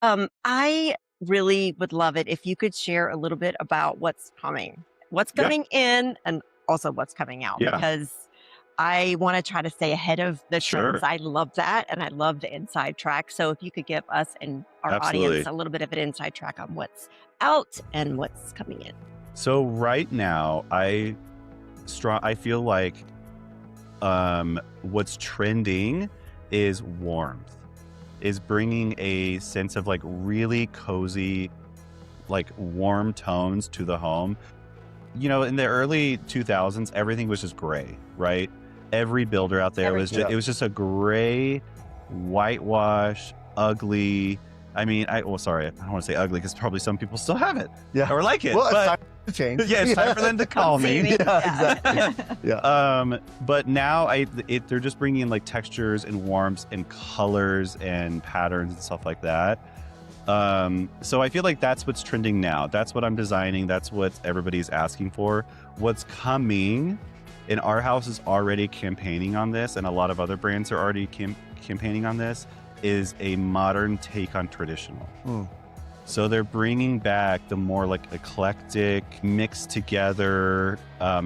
I really would love it if you could share a little bit about what's Yeah, coming in, and also what's coming out, yeah, because I want to try to stay ahead of the trends. sure, I love that, and I love the inside track. So if you could give us and our audience absolutely. a little bit of an inside track on what's out and what's coming in. So right now, I feel like what's trending is warmth, is bringing a sense of like really cozy, like warm tones to the home. In the early 2000s, everything was just gray, right? Every builder out there was just Everything. it was just a gray, whitewash, ugly. I mean, sorry, I don't want to say ugly because probably some people still have it Yeah. or like it, Well, it's but time to change. yeah, it's time for them to call Come see me. me. Yeah, Yeah. exactly. Yeah. But now they're just bringing in like textures and warmths and colors and patterns and stuff like that. So I feel like that's what's trending now. That's what I'm designing. That's what everybody's asking for. What's coming, and our house is already campaigning on this, and a lot of other brands are already campaigning on this, is a modern take on traditional. Mm. So they're bringing back the more like eclectic, mixed together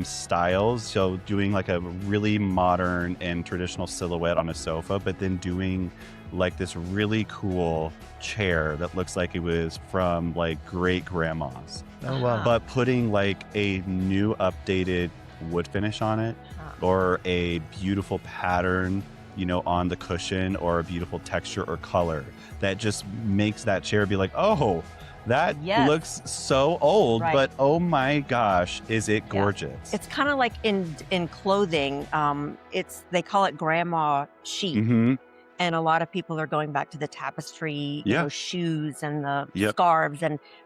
styles. So doing like a really modern and traditional silhouette on a sofa, but then doing like this really cool chair that looks like it was from like great grandma's, Oh, wow. but putting like a new updated wood finish on it, Uh-huh. or a beautiful pattern, on the cushion, or a beautiful texture or color that just makes that chair be like, oh, that Yes. looks so old, Right. but oh my gosh, is it Yeah. gorgeous? It's kind of like in clothing. They call it grandma chic. Mm-hmm. And a lot of people are going back to the tapestry, Yeah. shoes and the Yep. scarves,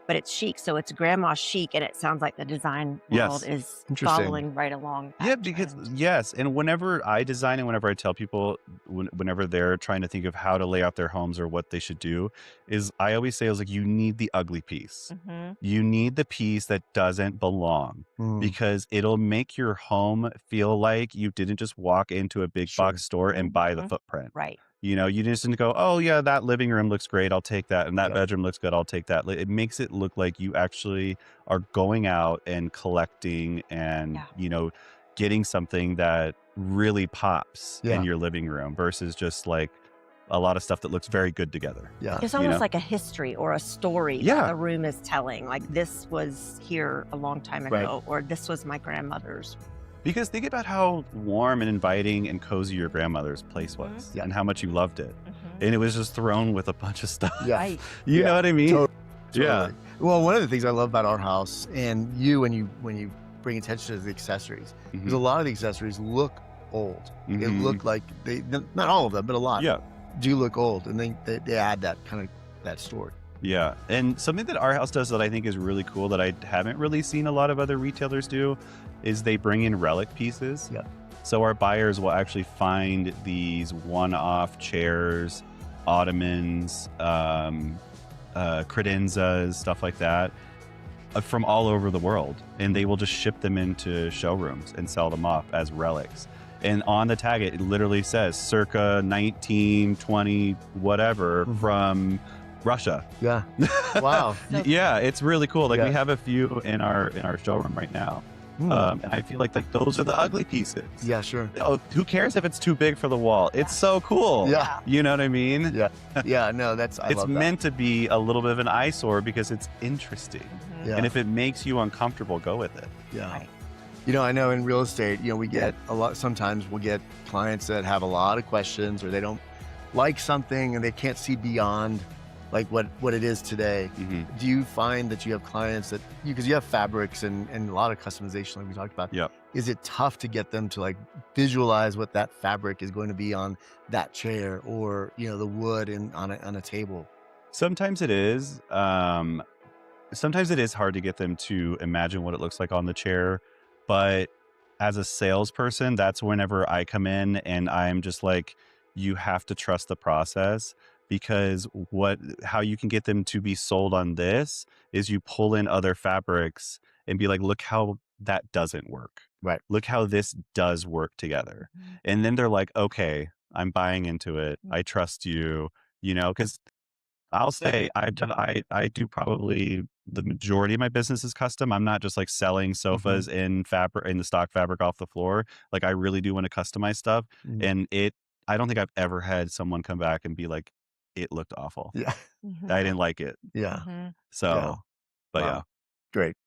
but it's chic. So it's grandma chic, and it sounds like the design world Yes. is Interesting. following right along Yeah, that because trend. yes, and whenever I design and whenever I tell people, whenever they're trying to think of how to lay out their homes or what they should do, is I always say, I was like, you need the ugly piece. Hmm. You need the piece that doesn't belong, Mm, because it'll make your home feel like you didn't just walk into a big sure. box store and buy the Hmm. footprint. Right. You just didn't go, oh yeah, that living room looks great, I'll take that, and that Yeah. bedroom looks good, I'll take that. Like, it makes it look like you actually are going out and collecting and, Yeah. getting something that really pops in Yeah. your living room versus just like a lot of stuff that looks very good together. Yeah. It's You almost know? like a history or a story that Yeah. the room is telling. Like, this was here a long time Right. ago, or this was my grandmother's. Because think about how warm and inviting and cozy your grandmother's place Mhm. was, Yeah. and how much you loved it. Mhm. And it was just thrown with a bunch of stuff. Yeah. Right. You know Yeah. what I mean? Totally. Yeah. Totally. Well, one of the things I love about our house, and you when you bring attention to the accessories, because a Mhm. lot of the accessories look old. They Mhm. look like not all of them, but a lot Yeah. do look old, and they add that kind of that story. Yeah. And something that our house does that I think is really cool that I haven't really seen a lot of other retailers do is they bring in relic pieces. Yeah. So our buyers will actually find these one-off chairs, ottomans, credenzas, stuff like that, from all over the world. And they will just ship them into showrooms and sell them off as relics. And on the tag, it literally says circa 1920, whatever, Mhm. from Russia. Yeah. Wow. So- Yeah, it's really cool. Like, Yeah. we have a few in our showroom right now. Hmm. And I feel like those are the ugly pieces. Yeah. Sure. Oh, who cares if it's too big for the wall? It's so cool. Yeah. You know what I mean? Yeah. Yeah. No, I It's love that. meant to be a little bit of an eyesore because it's interesting. Mhm. Yeah. And if it makes you uncomfortable, go with it. Yeah. Right. I know in real estate, we get a lot, sometimes we'll get clients that have a lot of questions, or they don't like something and they can't see beyond like what it is today. Hmm. Do you find that you have clients that because you have fabrics and a lot of customization like we talked about? Yep. Is it tough to get them to like visualize what that fabric is going to be on that chair, or the wood on a table? Sometimes it is. Sometimes it is hard to get them to imagine what it looks like on the chair. But as a salesperson, that's whenever I come in and I'm just like, you have to trust the process, because how you can get them to be sold on this is you pull in other fabrics and be like, look how that doesn't work. Right. Look how this does work together. Mhm. And then they're like, okay, I'm buying into it. I trust you, because I'll say I do probably the majority of my business is custom. I'm not just like selling Hmm. sofas in fabric in the stock fabric off the floor. Like I really do want to customize stuff. Mm. And I don't think I've ever had someone come back and be like, it looked awful. Yeah. I Mhm. didn't like it. Yeah. Mhm. Yeah. So, but yeah. Wow. Great.